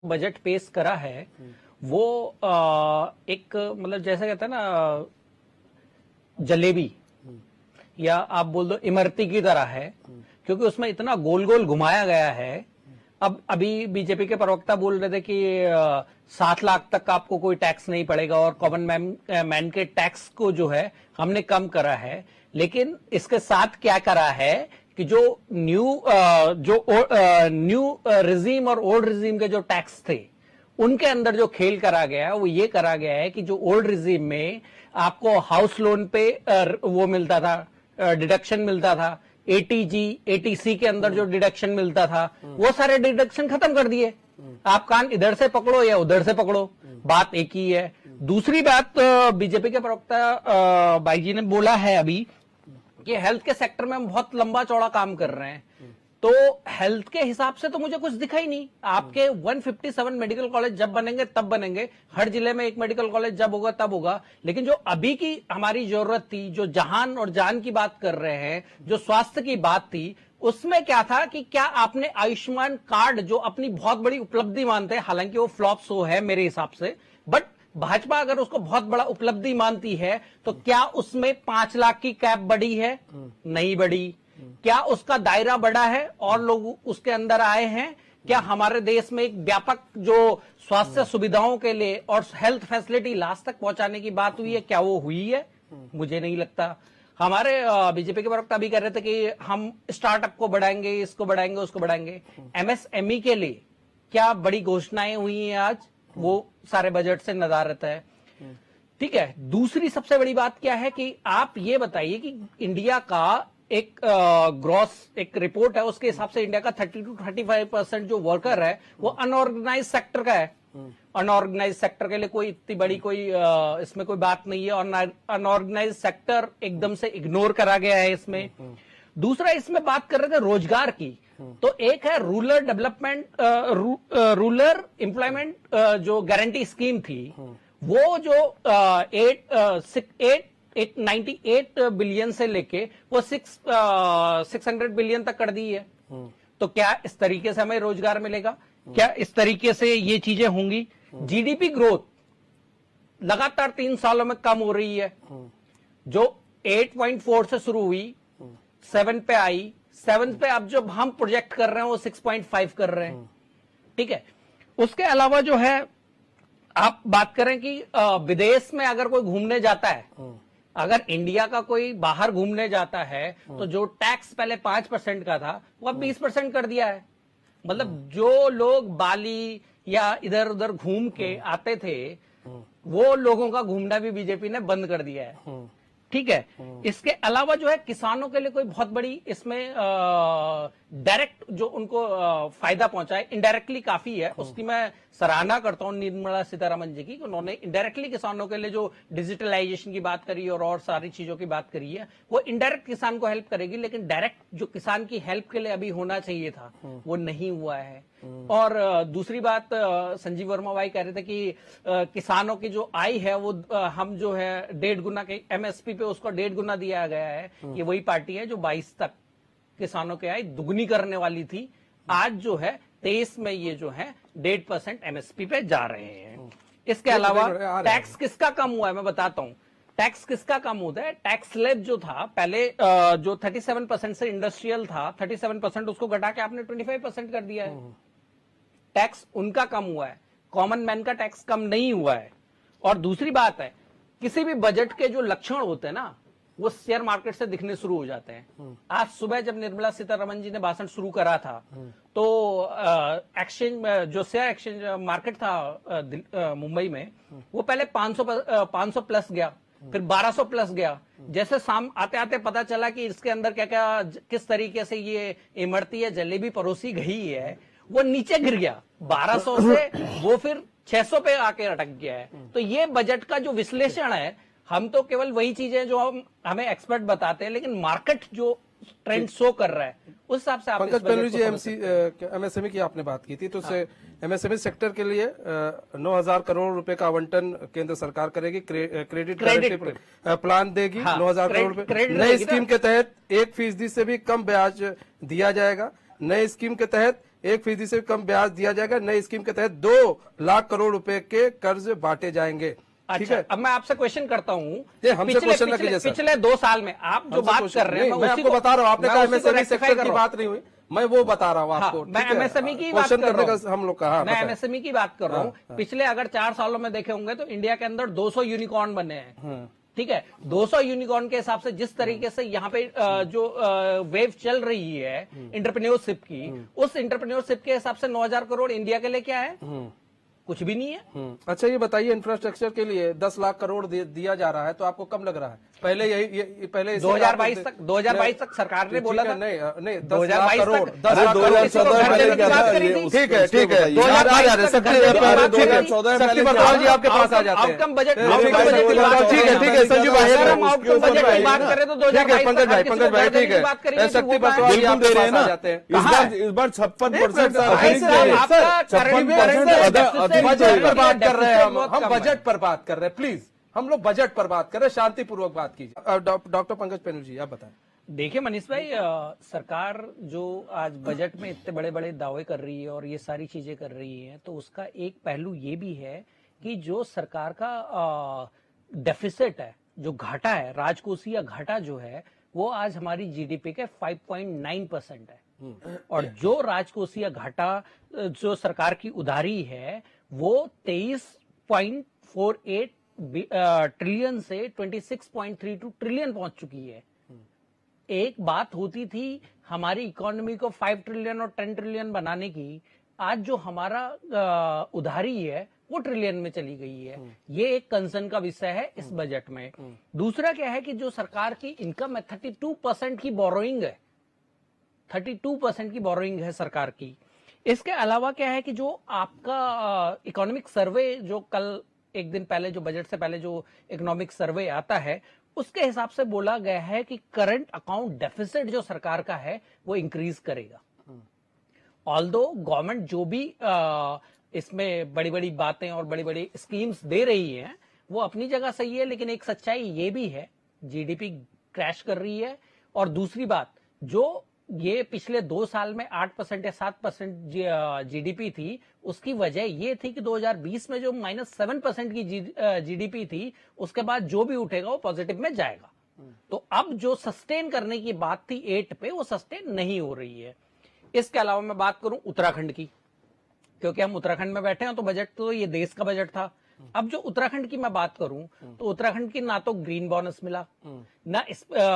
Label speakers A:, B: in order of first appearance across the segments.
A: Budget पेश करा है वो एक मतलब जैसा कहते हैं ना जलेबी या आप बोल दो इमरती की तरह है, क्योंकि उसमें इतना गोल गोल घुमाया गया है। अब अभी बीजेपी के प्रवक्ता बोल रहे थे कि 7 लाख तक आपको कोई टैक्स नहीं पड़ेगा और कॉमन मैन के टैक्स को जो है हमने कम करा है, लेकिन इसके साथ क्या करा है कि जो न्यू रिजीम और ओल्ड रिजीम के जो टैक्स थे उनके अंदर जो खेल करा गया है वो ये करा गया है कि जो ओल्ड रिजीम में आपको हाउस लोन पे वो मिलता था, डिडक्शन मिलता था, एटीजी एटीसी के अंदर जो डिडक्शन मिलता था वो सारे डिडक्शन खत्म कर दिए। आप कान इधर से पकड़ो या उधर से पकड़ो, बात एक ही है। दूसरी बात बीजेपी के प्रवक्ता भाई जी ने बोला है अभी कि हेल्थ के सेक्टर में हम बहुत लंबा चौड़ा काम कर रहे हैं, तो हेल्थ के हिसाब से तो मुझे कुछ दिखा ही नहीं। आपके 157 मेडिकल कॉलेज जब बनेंगे तब बनेंगे, हर जिले में एक मेडिकल कॉलेज जब होगा तब होगा, लेकिन जो अभी की हमारी जरूरत थी, जो जहान और जान की बात कर रहे हैं, जो स्वास्थ्य की बात थी, उसमें क्या था कि क्या आपने आयुष्मान कार्ड जो अपनी बहुत बड़ी उपलब्धि मानते हैं, हालांकि वो फ्लॉप शो है मेरे हिसाब से, बट भाजपा अगर उसको बहुत बड़ा उपलब्धि मानती है तो क्या उसमें 5 लाख की कैप बढ़ी है? नहीं बढ़ी। क्या उसका दायरा बढ़ा है और लोग उसके अंदर आए हैं? क्या हमारे देश में एक व्यापक जो स्वास्थ्य सुविधाओं के लिए और हेल्थ फैसिलिटी लास्ट तक पहुंचाने की बात हुई है, क्या वो हुई है? मुझे नहीं लगता। हमारे बीजेपी के प्रवक्ता भी कह रहे थे कि हम स्टार्टअप को बढ़ाएंगे, इसको बढ़ाएंगे, उसको बढ़ाएंगे। एमएसएमई के लिए क्या बड़ी घोषणाएं हुई हैं आज? वो सारे बजट से नदारत है। ठीक है। दूसरी सबसे बड़ी बात क्या है कि आप ये बताइए कि इंडिया का एक ग्रॉस एक रिपोर्ट है, उसके हिसाब से इंडिया का 30 to 35% जो वर्कर है वो अनऑर्गेनाइज सेक्टर का है। अनऑर्गेनाइज सेक्टर के लिए कोई इतनी बड़ी कोई इसमें कोई बात नहीं है, और अनऑर्गेनाइज सेक्टर एकदम से इग्नोर करा गया है इसमें। दूसरा, इसमें बात कर रहे थे रोजगार की, तो एक है रूरल डेवलपमेंट रूरल एम्प्लॉयमेंट जो गारंटी स्कीम थी, वो जो 98 बिलियन से लेके वो 600 बिलियन तक कर दी है। तो क्या इस तरीके से हमें रोजगार मिलेगा? क्या इस तरीके से ये चीजें होंगी? जीडीपी ग्रोथ लगातार 3 सालों में कम हो रही है, जो 8.4 से शुरू हुई 7 पे आई, 7 पे अब जो हम प्रोजेक्ट कर रहे हैं वो 6.5 कर रहे हैं। ठीक है। उसके अलावा जो है आप बात करें कि विदेश में अगर कोई घूमने जाता है, अगर इंडिया का कोई बाहर घूमने जाता है तो जो टैक्स पहले 5% का था वो अब 20% कर दिया है। मतलब जो लोग बाली या इधर उधर घूम के आते थे वो लोगों का घूमना भी बीजेपी ने बंद कर दिया है। ठीक है। इसके अलावा जो है किसानों के लिए कोई बहुत बड़ी इसमें डायरेक्ट जो उनको फायदा पहुंचाए, इनडायरेक्टली काफी है, उसकी मैं सराहना करता हूं निर्मला सीतारमण जी की। उन्होंने इनडायरेक्टली किसानों के लिए जो डिजिटलाइजेशन की बात करी और सारी चीजों की बात करी है, वो इनडायरेक्ट किसान को हेल्प करेगी, लेकिन डायरेक्ट जो किसान की हेल्प के लिए अभी होना चाहिए था वो नहीं हुआ है। और दूसरी बात, संजीव वर्मा भाई कह रहे थे कि किसानों की जो आय है वो हम जो है 1.5 गुना के एमएसपी पे उसको 1.5 गुना दिया गया है। ये वही पार्टी है जो 22 तक किसानों की आय दुगनी करने वाली थी। आज जो है 23 में ये जो है 1.5% एमएसपी पे जा रहे हैं। इसके अलावा टैक्स किसका कम हुआ है मैं बताता हूं। टैक्स किसका कम होता है? टैक्स स्लैब जो था पहले जो 37% से इंडस्ट्रियल था, 37% उसको घटा के आपने 25% कर दिया है। टैक्स उनका कम हुआ है, कॉमन मैन का टैक्स कम नहीं हुआ है। और दूसरी बात है, किसी भी बजट के जो लक्षण होते हैं ना वो शेयर मार्केट से दिखने शुरू हो जाते हैं। आज सुबह जब निर्मला सीतारमण जी ने भाषण शुरू करा था तो एक्सचेंज जो शेयर एक्सचेंज मार्केट था मुंबई में, वो पहले 500 प्लस गया, फिर 1200 प्लस गया। जैसे शाम आते आते पता चला कि इसके अंदर क्या क्या किस तरीके से ये इमरती है जलेबी परोसी गई है, वो नीचे गिर गया 1200 से, वो फिर 600 पे आके अटक गया है। तो ये बजट का जो विश्लेषण है, हम तो केवल वही चीजें जो हमें एक्सपर्ट बताते हैं, लेकिन मार्केट जो ट्रेंड शो कर रहा है उस हिसाब से।
B: पंकज पहलू जी, एमएसएमई की आपने बात की थी, तो एमएसएमई सेक्टर के लिए 9,000 करोड़ रुपए का आवंटन केंद्र सरकार करेगी, क्रेडिट गारंटी प्लान देगी। 9,000 करोड़ रुपए नई स्कीम के तहत 1% से भी कम ब्याज दिया जाएगा। नई स्कीम के तहत 1% से कम ब्याज दिया जाएगा। नई स्कीम के तहत 2 लाख करोड़ रुपए के कर्ज बांटे जाएंगे। ठीक
A: अच्छा,
B: है,
A: अब मैं आपसे क्वेश्चन करता हूँ,
B: हमसे क्वेश्चन न कीजिए सर।
A: पिछले 2 साल में आप जो बात कर रहे हैं,
B: मैं आपको बता रहा हूँ, आपने कहा एमएसएमई सेक्टर की बात नहीं हुई, मैं वो बता रहा हूँ आपको।
A: मैं एमएसएमई की बात
B: क्वेश्चन
A: कर
B: करने
A: रहा
B: का हम लोग का,
A: मैं एमएसएमई की बात कर रहा हूँ। पिछले अगर 4 सालों में देखे होंगे तो इंडिया के अंदर 200 यूनिकॉर्न बने हैं। ठीक है, 200 यूनिकॉर्न के हिसाब से जिस तरीके से यहाँ पे जो वेव चल रही है एंटरप्रेन्योरशिप की, उस एंटरप्रेन्योरशिप के हिसाब से 9,000 करोड़ इंडिया के लिए क्या है? कुछ भी नहीं है।
B: अच्छा, ये बताइए, इंफ्रास्ट्रक्चर के लिए 10 लाख करोड़ दिया जा रहा है, तो आपको कम लग रहा है? पहले पहले
A: 2022 तक सरकार ने बोला था
B: नहीं
A: 10 लाख करोड़,
B: 10 लाख करोड़। ठीक है, ठीक है, 2014 जी आपके पास आ जाते हैं।
A: आउटकम बजट
B: ठीक है, ठीक है, संजू भाई,
A: हम आउटकम बजट की बात करें तो 2022
B: पंकज भाई, ठीक है, शक्ति बरतवाल जी आपके पास आ जाते हैं।
C: इस बार 56%
B: बजट पर बात कर रहे हैं हम बजट पर बात कर रहे हैं। प्लीज, हम लोग बजट पर बात कर रहे हैं, शांतिपूर्वक बात कीजिए। डॉक्टर पंकज पेनुल जी, आप बताएं।
A: देखिए मनीष भाई, सरकार जो आज बजट में इतने बड़े बड़े दावे कर रही है और ये सारी चीजें कर रही है, तो उसका एक पहलू ये भी है कि जो सरकार का डेफिसिट है, जो घाटा है, राजकोषीय घाटा जो है, वो आज हमारी जीडीपी के 5.9% है। और जो राजकोषीय घाटा जो सरकार की उधारी है वो 23.48 ट्रिलियन से 26.32 ट्रिलियन पहुंच चुकी है। एक बात होती थी हमारी इकोनॉमी को 5 ट्रिलियन और 10 ट्रिलियन बनाने की, आज जो हमारा उधारी है वो ट्रिलियन में चली गई है। ये एक कंसर्न का विषय है इस बजट में। दूसरा क्या है कि जो सरकार की इनकम है 32% की बोरोइंग है, 32% की बोरोइंग है सरकार की। इसके अलावा क्या है कि जो आपका इकोनॉमिक सर्वे जो कल एक दिन पहले, जो बजट से पहले जो इकोनॉमिक सर्वे आता है, उसके हिसाब से बोला गया है कि करंट अकाउंट डेफिसिट जो सरकार का है वो इंक्रीज करेगा। ऑल्दो गवर्नमेंट जो भी इसमें बड़ी बड़ी बातें और बड़ी बड़ी स्कीम्स दे रही है वो अपनी जगह सही है, लेकिन एक सच्चाई ये भी है जीडीपी क्रैश कर रही है। और दूसरी बात, जो ये पिछले 2 साल में 8% या 7% जीडीपी थी, उसकी वजह ये थी कि 2020 में जो -7% की जीडीपी थी, उसके बाद जो भी उठेगा वो पॉजिटिव में जाएगा। तो अब जो सस्टेन करने की बात थी 8 पे, वो सस्टेन नहीं हो रही है। इसके अलावा मैं बात करूं उत्तराखंड की, क्योंकि हम उत्तराखंड में बैठे हैं, तो बजट तो ये देश का बजट था। अब जो उत्तराखंड की मैं बात करूं तो उत्तराखंड की ना तो ग्रीन बोनस मिला, ना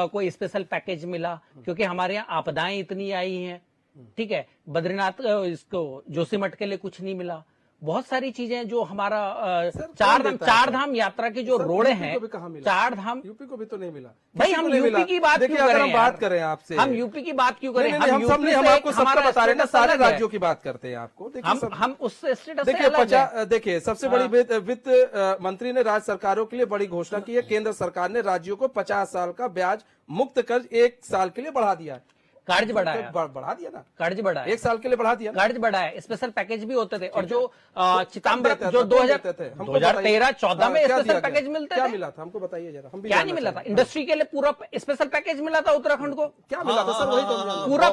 A: कोई स्पेशल पैकेज मिला, क्योंकि हमारे यहाँ आपदाएं इतनी आई हैं। ठीक है, बद्रीनाथ इसको जोशीमठ के लिए कुछ नहीं मिला। बहुत सारी चीजें जो हमारा चार धाम यात्रा की जो रोड़े हैं, 4 धाम
B: यूपी को भी तो नहीं मिला
A: भाई। हम यूपी की बात क्यों करें?
B: हम बात करें आपसे,
A: हम यूपी की बात क्यों करें?
B: हम सब नहीं, हम आपको सबका बता रहे हैं ना, सारे राज्यों की बात करते हैं आपको।
A: हम उस स्टेटस से अलग हैं।
B: देखिए, सबसे बड़ी वित्त मंत्री ने राज्य सरकारों के लिए बड़ी घोषणा की है। केंद्र सरकार ने राज्यों को 50 साल का ब्याज मुक्त कर्ज 1 साल के लिए बढ़ा दिया है।
A: कर्ज बढ़ाया,
B: बढ़ा दिया ना,
A: कर्ज बढ़ाया,
B: 1 साल के लिए बढ़ा दिया,
A: कर्ज बढ़ाया। स्पेशल पैकेज भी होते थे, और जो चिदम्बरम जो 2013-14 में स्पेशल पैकेज मिलते थे,
B: क्या मिला था हमको बताइए जरा। हम
A: क्या नहीं मिला था? इंडस्ट्री के लिए पूरा स्पेशल पैकेज मिला था उत्तराखंड को।
B: क्या मिला था सर? वही तो
A: पूरा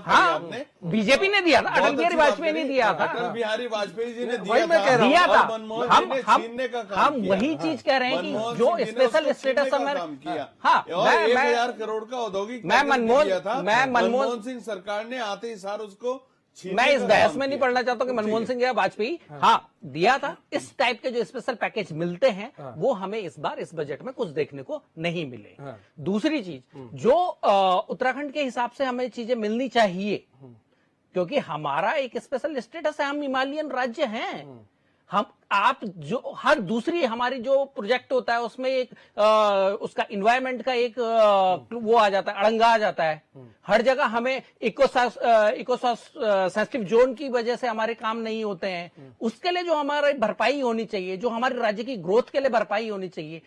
A: हाँ, बीजेपी ने दिया था, अटल बिहारी वाजपेयी ने दिया था,
C: अटल बिहारी वाजपेयी जी ने
A: दिया था। हम वही चीज कह रहे हैं कि जो स्पेशल स्टेटस हाँ,
C: 1,000 करोड़ का औद्योगिक मनमोहन सिंह सरकार ने आते ही सार उसको,
A: मैं इस बहस में नहीं पढ़ना चाहता कि मनमोहन सिंह या वाजपेयी, हाँ दिया था। इस टाइप के जो स्पेशल पैकेज मिलते हैं वो हमें इस बार इस बजट में कुछ देखने को नहीं मिले। दूसरी चीज, जो उत्तराखंड के हिसाब से हमें चीजें मिलनी चाहिए, क्योंकि हमारा एक स्पेशल स्टेटस है, हम हिमालयन राज्य हैं। हम आप जो हर दूसरी हमारी जो प्रोजेक्ट होता है उसमें एक उसका इन्वायरमेंट का एक वो आ जाता है, अड़ंगा आ जाता है। हर जगह हमें इको सेंसिटिव जोन की वजह से हमारे काम नहीं होते हैं। उसके लिए जो हमारी भरपाई होनी चाहिए, जो हमारे राज्य की ग्रोथ के लिए भरपाई होनी चाहिए,